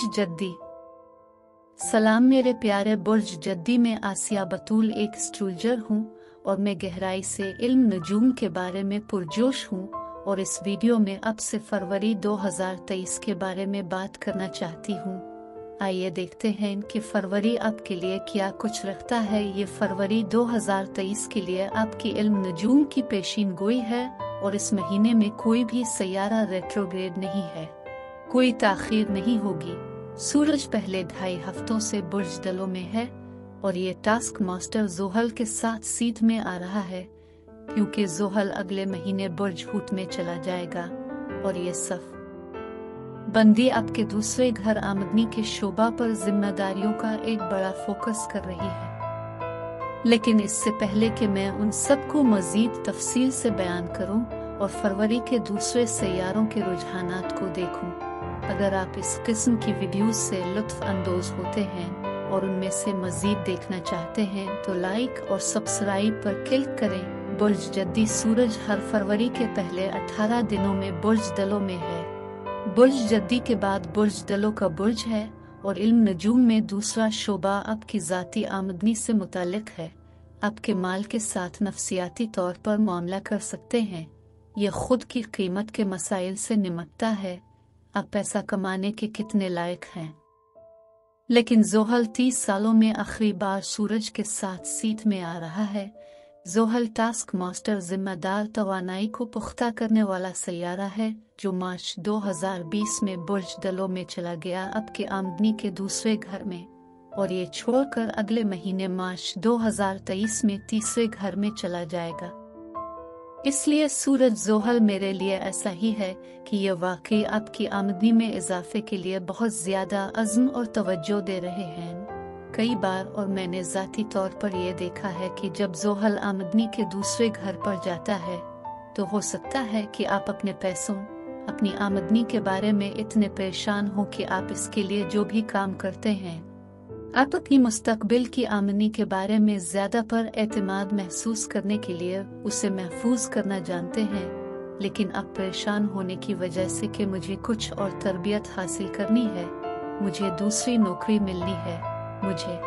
बुर्ज जद्दी। सलाम मेरे प्यारे बुर्ज जद्दी, में आसिया बतूल एक एस्ट्रोलॉजर हूँ और मैं गहराई से इल्म नजूम के बारे में पुरजोश हूँ और इस वीडियो में अब से फरवरी 2023 के बारे में बात करना चाहती हूँ। आइए देखते हैं कि फरवरी आपके लिए क्या कुछ रखता है। ये फरवरी 2023 के लिए आपकी इल्म नजूम की पेशीन गोई है और इस महीने में कोई भी सैयारा रेट्रोग्रेड नहीं है, कोई ताखीर नहीं होगी। सूरज पहले 2.5 हफ्तों से बुर्ज दलों में है और ये टास्क मास्टर जोहल के साथ सीध में आ रहा है, क्योंकि जोहल अगले महीने बुर्ज हूत में चला जाएगा और ये सफ बंदी आपके दूसरे घर आमदनी के शोबा पर जिम्मेदारियों का एक बड़ा फोकस कर रही है। लेकिन इससे पहले कि मैं उन सबको मजीद तफसील से बयान करूं और फरवरी के दूसरे सैयारों के रुझानात को देखूं, अगर आप इस किस्म की वीडियोस से लुत्फ अंदोज होते हैं और उनमें से मजीद देखना चाहते हैं तो लाइक और सब्सक्राइब पर क्लिक करें। बुर्ज जद्दी सूरज हर फरवरी के पहले 18 दिनों में बुर्ज दलों में है। बुर्ज जद्दी के बाद बुर्ज दलों का बुर्ज है और इल्म नजूम में दूसरा शोबा आपकी ज़ाती आमदनी से मुतालिक है। आपके माल के साथ नफसियाती तौर पर मामला कर सकते हैं। यह खुद की कीमत के मसाइल से निमटता है, आप पैसा कमाने के कितने लायक हैं। लेकिन जोहल 30 सालों में आखिरी बार सूरज के साथ सीध में आ रहा है। जोहल टास्क मास्टर जिम्मेदार तवानाई को पुख्ता करने वाला सैयारा है जो मार्च 2020 में बुर्ज दलों में चला गया आपके आमदनी के दूसरे घर में, और ये छोड़कर अगले महीने मार्च 2023 में तीसरे घर में चला जाएगा। इसलिए सूरज जोहल मेरे लिए ऐसा ही है कि यह वाकई आपकी आमदनी में इजाफे के लिए बहुत ज्यादा अज़्म और तवज्जो दे रहे हैं। कई बार और मैंने ज़ाती तौर पर यह देखा है कि जब जोहल आमदनी के दूसरे घर पर जाता है तो हो सकता है कि आप अपने पैसों, अपनी आमदनी के बारे में इतने परेशान हो कि आप इसके लिए जो भी काम करते हैं, आप अपनी मुस्तकबिल की आमदनी के बारे में ज्यादा पर एतमाद महसूस करने के लिए उसे महफूज करना जानते हैं, लेकिन अब परेशान होने की वजह से कि मुझे कुछ और तरबियत हासिल करनी है, मुझे दूसरी नौकरी मिलनी है, मुझे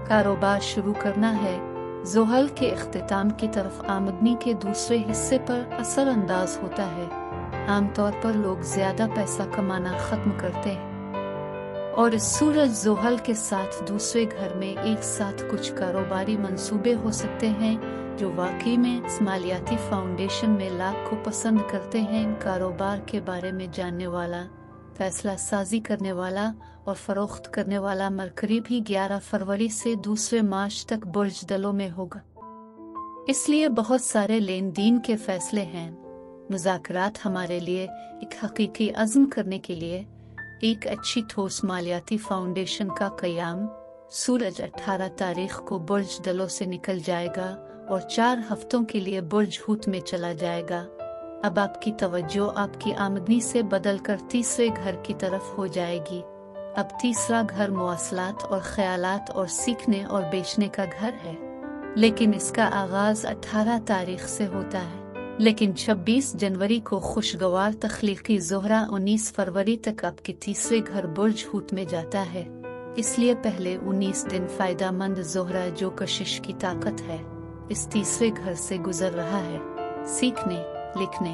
कारोबार शुरू करना है। जोहल के इख्तिताम की तरफ आमदनी के दूसरे हिस्से पर असर अंदाज होता है। आमतौर पर लोग ज्यादा पैसा कमाना खत्म करते हैं और इस सूरज जोहल के साथ दूसरे घर में एक साथ कुछ कारोबारी मंसूबे हो सकते हैं जो वाकई में मालियाती फाउंडेशन में लाभ को पसंद करते हैं। कारोबार के बारे में जानने वाला, फैसला साजी करने वाला और फरोख्त करने वाला मरकरी भी 11 फरवरी से दूसरे मार्च तक बुर्ज दलों में होगा। इसलिए बहुत सारे लेन देन के फैसले हैं। मुज़ाकरात हमारे लिए एक हकीकी अज़्म करने के लिए एक अच्छी ठोस मालियाती फाउंडेशन का क़याम। सूरज 18 तारीख को बुर्ज दलों से निकल जाएगा और 4 हफ्तों के लिए बुर्ज हूत में चला जाएगा। अब आपकी तवज्जो आपकी आमदनी से बदलकर तीसरे घर की तरफ हो जाएगी। अब तीसरा घर मवासलात और ख्यालात और सीखने और बेचने का घर है, लेकिन इसका आगाज 18 तारीख से होता है। लेकिन 26 जनवरी को खुशगवार तख्लीकी ज़ोहरा 19 फरवरी तक आपके तीसरे घर बुर्ज हूत में जाता है। इसलिए पहले 19 दिन फायदा मंद ज़ोहरा जो कशिश की ताकत है इस तीसरे घर से गुजर रहा है। सीखने, लिखने,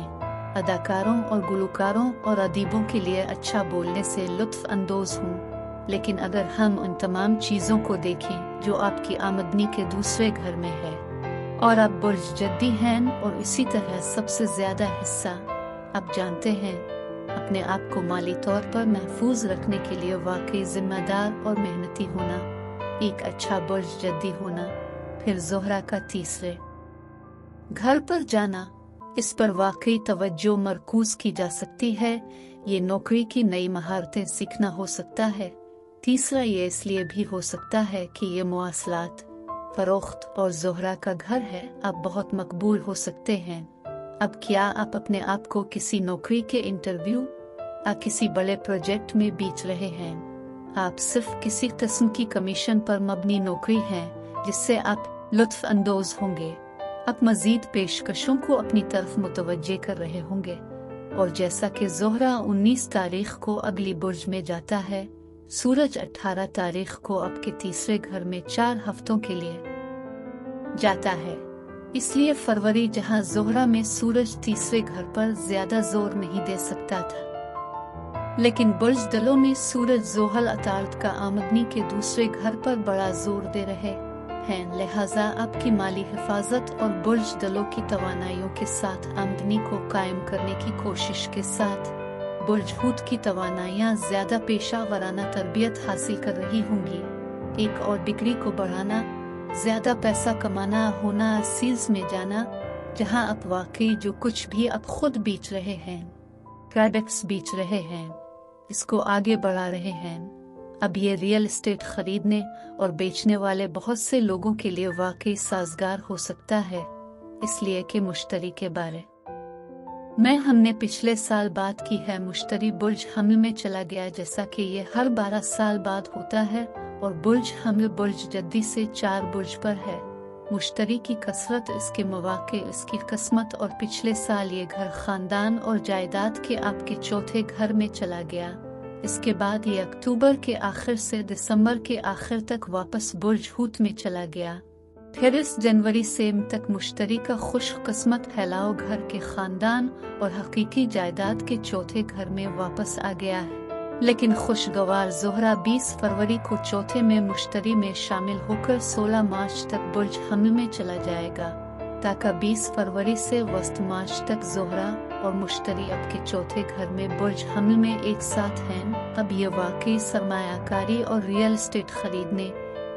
अदाकारों और गुलकारों और अदीबों के लिए अच्छा बोलने से लुत्फ अंदोज हूँ। लेकिन अगर हम उन तमाम चीज़ों को देखें जो आपकी आमदनी के दूसरे घर में है और आप बुर्ज जद्दी हैं और इसी तरह सबसे ज्यादा हिस्सा आप जानते हैं अपने आप को माली तौर पर महफूज रखने के लिए वाकई जिम्मेदार और मेहनती होना, एक अच्छा बुर्ज जद्दी होना, फिर जोहरा का तीसरे घर पर जाना, इस पर वाकई तवज्जो मरकूज की जा सकती है। ये नौकरी की नई महारतें सीखना हो सकता है। तीसरा ये इसलिए भी हो सकता है कि ये मुआसलात, फरोख्त और जोहरा का घर है। आप बहुत मकबूल हो सकते हैं। अब क्या आप अपने आप को किसी नौकरी के इंटरव्यू या किसी बड़े प्रोजेक्ट में बीच रहे हैं? आप सिर्फ किसी किस्म की कमीशन पर मबनी नौकरी है जिससे आप लुत्फ अंदोज होंगे। आप मजीद पेशकशों को अपनी तरफ मुतवज्जे कर रहे होंगे। और जैसा कि ज़ोहरा 19 तारीख को अगली बुर्ज में जाता है, सूरज 18 तारीख को आपके तीसरे घर में 4 हफ्तों के लिए जाता है। इसलिए फरवरी जहां ज़ोहरा में सूरज तीसरे घर पर ज्यादा जोर नहीं दे सकता था, लेकिन बुर्ज दलों में सूरज ज़ोहल अतारत का आमदनी के दूसरे घर पर बड़ा जोर दे रहे हैं। लिहाजा आपकी माली हिफाजत और बुर्ज दलों की तवानाइयों के साथ आमदनी को कायम करने की कोशिश के साथ बुर्ज हूत की तवानाइयाँ ज्यादा पेशा वराना तरबियत हासिल कर रही होंगी। एक और डिग्री को बढ़ाना, ज्यादा पैसा कमाना, होना सील्स में जाना, जहां आप वाकई जो कुछ भी आप खुद बेच रहे हैं, प्रोडक्ट्स बेच रहे हैं, इसको आगे बढ़ा रहे हैं। अब ये रियल एस्टेट खरीदने और बेचने वाले बहुत से लोगों के लिए वाकई साजगार हो सकता है, इसलिए कि मुश्तरी के बारे में हमने पिछले साल बात की है। मुश्तरी बुर्ज हमल में चला गया, जैसा कि ये हर 12 साल बाद होता है, और बुर्ज हमल बुर्ज जद्दी से 4 बुर्ज पर है। मुश्तरी की कसरत, इसके मौके, इसकी किस्मत, और पिछले साल ये घर खानदान और जायदाद के आपके चौथे घर में चला गया। इसके बाद ये अक्टूबर के आखिर से दिसंबर के आखिर तक वापस बुर्ज हूत में चला गया। फिर इस जनवरी से तक मुश्तरी का खुश किस्मत फैलाव घर के खानदान और हकीकी जायदाद के चौथे घर में वापस आ गया है। लेकिन खुशगवार ज़ोहरा 20 फरवरी को चौथे में मुश्तरी में शामिल होकर 16 मार्च तक बुर्ज हमल में चला जाएगा, ताकि 20 फरवरी से वस्त मार्च तक ज़ोहरा और मुश्तरी आपके चौथे घर में बुर्ज हमल में एक साथ हैं। अब ये वाकई सरमायाकारी और रियल एस्टेट खरीदने,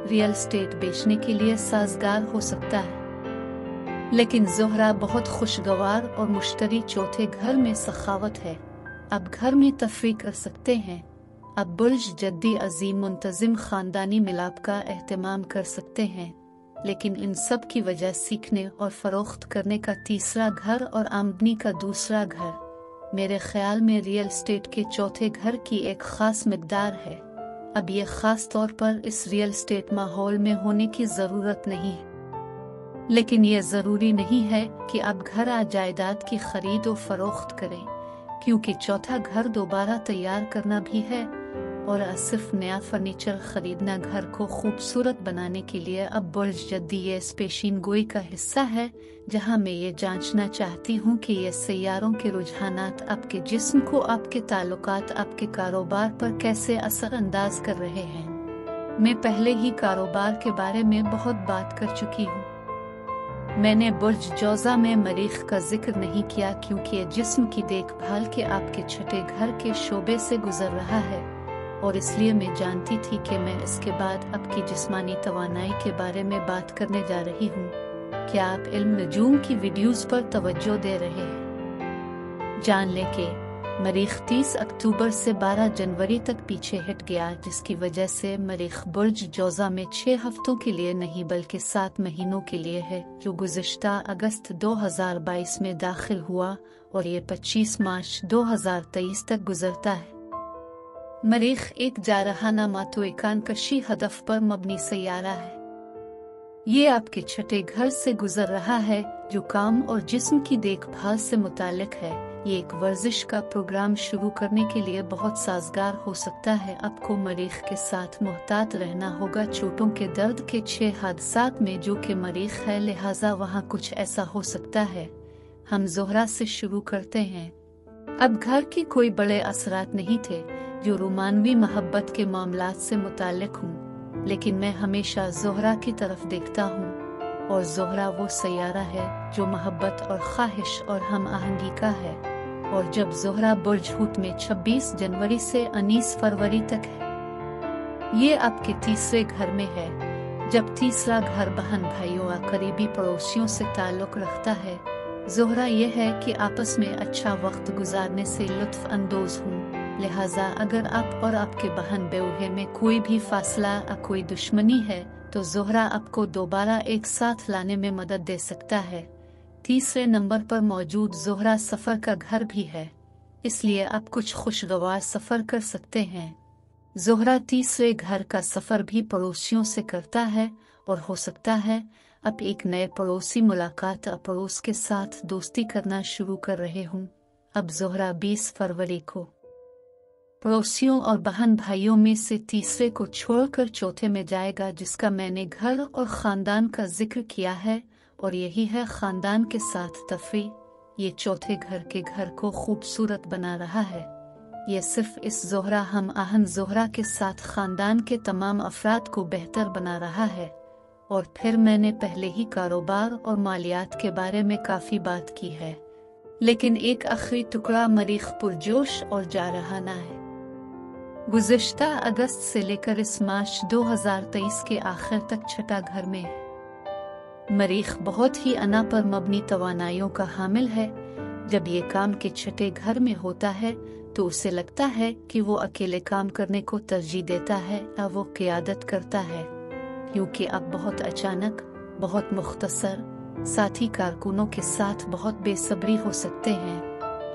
रियल एस्टेट बेचने के लिए साजगार हो सकता है। लेकिन ज़ोहरा बहुत खुशगवार और मुश्तरी चौथे घर में सखावत है। अब घर में तफरीक कर सकते हैं। अब बुर्ज जद्दी अजीम मुंतजिम खानदानी मिलाप का एहतमाम कर सकते हैं। लेकिन इन सब की वजह सीखने और फरोख्त करने का तीसरा घर और आमदनी का दूसरा घर, मेरे ख्याल में रियल एस्टेट के चौथे घर की एक खास मिकदार है। अब ये खास तौर पर इस रियल एस्टेट माहौल में होने की ज़रूरत नहीं है, लेकिन ये ज़रूरी नहीं है कि आप घर आ जायदाद की खरीद और फरोख्त करें, क्योंकि चौथा घर दोबारा तैयार करना भी है और सिर्फ नया फर्नीचर खरीदना घर को खूबसूरत बनाने के लिए। अब बुर्ज जद्दी ये इस पेशीन गोई का हिस्सा है जहां मैं ये जांचना चाहती हूं कि ये सैयारों के रुझानात आपके जिस्म को, आपके ताल्लुकात, आपके कारोबार पर कैसे असर अंदाज कर रहे हैं। मैं पहले ही कारोबार के बारे में बहुत बात कर चुकी हूँ। मैंने बुर्ज जौजा में मरीख का जिक्र नहीं किया, क्योंकि ये जिस्म की देखभाल के आपके छठे घर के शोबे से गुजर रहा है, और इसलिए मैं जानती थी कि मैं इसके बाद आपकी जिस्मानी तवानाई के बारे में बात करने जा रही हूँ। क्या आप इल्म नजूम की वीडियोस पर तवज्जो दे रहे हैं? जान ले कि मरीख 30 अक्टूबर से 12 जनवरी तक पीछे हट गया, जिसकी वजह से मरीख बुर्ज जौजा में 6 हफ्तों के लिए नहीं बल्कि 7 महीनों के लिए है, जो गुज़िश्ता अगस्त 2022 में दाखिल हुआ और ये 25 मार्च 2023 तक गुजरता है। मरीख एक जारहाना मातोएकान कशी हदफ पर मबनी सैयारा है। ये आपके छठे घर से गुजर रहा है, जो काम और जिस्म की देखभाल से मुतालिक है। ये एक वर्जिश का प्रोग्राम शुरू करने के लिए बहुत साजगार हो सकता है। आपको मरीख के साथ मुहतात रहना होगा चोटों के दर्द के 6 हादसात में, जो कि मरीख है, लिहाजा वहाँ कुछ ऐसा हो सकता है। हम ज़ोहरा से शुरू करते हैं। अब घर की कोई बड़े असरात नहीं थे जो रोमानवी मोहब्बत के मामलात से मुतालिक हूँ, लेकिन मैं हमेशा ज़ोहरा की तरफ देखता हूँ, और ज़ोहरा वो सैयारा है जो मोहब्बत और ख्वाहिश और हम आहंगी का है। और जब ज़ोहरा बुर्ज हूत में 26 जनवरी से 19 फरवरी तक है, ये आपके तीसरे घर में है। जब तीसरा घर बहन भाइयों और करीबी पड़ोसियों से ताल्लुक़ रखता है, ज़ोहरा यह है कि आपस में अच्छा वक्त गुजारने से लुत्फ़ अंदोज़ हूँ। लिहाजा अगर आप और आपके बहन बेऊहे में कोई भी फासला या कोई दुश्मनी है, तो ज़ोहरा आपको दोबारा एक साथ लाने में मदद दे सकता है। तीसरे नंबर पर मौजूद ज़ोहरा सफ़र का घर भी है, इसलिए आप कुछ खुशगवार सफ़र कर सकते हैं। ज़ोहरा तीसरे घर का सफ़र भी पड़ोसियों से करता है, और हो सकता है आप एक नए पड़ोसी मुलाकात या पड़ोस के साथ दोस्ती करना शुरू कर रहे हों। अब ज़ोहरा 20 फरवरी को पड़ोसियों और बहन भाइयों में से तीसरे को छोड़कर चौथे में जाएगा, जिसका मैंने घर और ख़ानदान का जिक्र किया है, और यही है ख़ानदान के साथ तफरी। ये चौथे घर को खूबसूरत बना रहा है। ये सिर्फ इस ज़ोहरा हम आहन ज़ोहरा के साथ ख़ानदान के तमाम अफराद को बेहतर बना रहा है। और फिर मैंने पहले ही कारोबार और मालियात के बारे में काफ़ी बात की है, लेकिन एक आखिरी टुकड़ा मरीख पुरजोश और जारहाना है। गुज़िश्ता अगस्त से लेकर इस मार्च 2023 के आखिर तक छठा घर में है। मरीख बहुत ही अना पर मबनी तवानाइयों का हामिल है। जब ये काम के छठे घर में होता है तो उसे लगता है कि वो अकेले काम करने को तरजीह देता है या वो क़ियादत करता है, क्योंकि अब बहुत अचानक, बहुत मुख्तसर, साथी कारकुनों के साथ बहुत बेसब्री हो सकते हैं।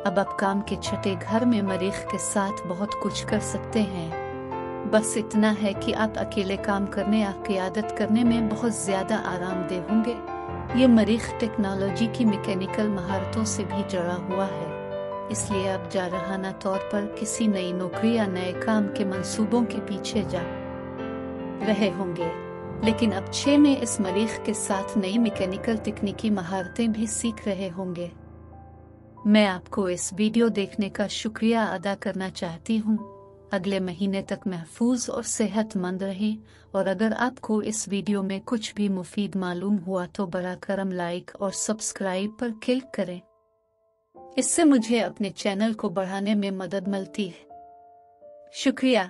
अब आप काम के छठे घर में मरीख के साथ बहुत कुछ कर सकते हैं। बस इतना है कि आप अकेले काम करने या क़ियादत करने में बहुत ज़्यादा आरामदेह होंगे। ये मरीख टेक्नोलॉजी की मैकेनिकल महारतों से भी जुड़ा हुआ है, इसलिए आप जारहाना तौर पर किसी नई नौकरी या नए काम के मंसूबों के पीछे जा रहे होंगे। लेकिन अब 6 में इस मरीख के साथ नई मैकेनिकल तकनीकी महारतें भी सीख रहे होंगे। मैं आपको इस वीडियो देखने का शुक्रिया अदा करना चाहती हूँ। अगले महीने तक महफूज और सेहतमंद रहें, और अगर आपको इस वीडियो में कुछ भी मुफीद मालूम हुआ तो बरा करम लाइक और सब्सक्राइब पर क्लिक करें। इससे मुझे अपने चैनल को बढ़ाने में मदद मिलती है। शुक्रिया।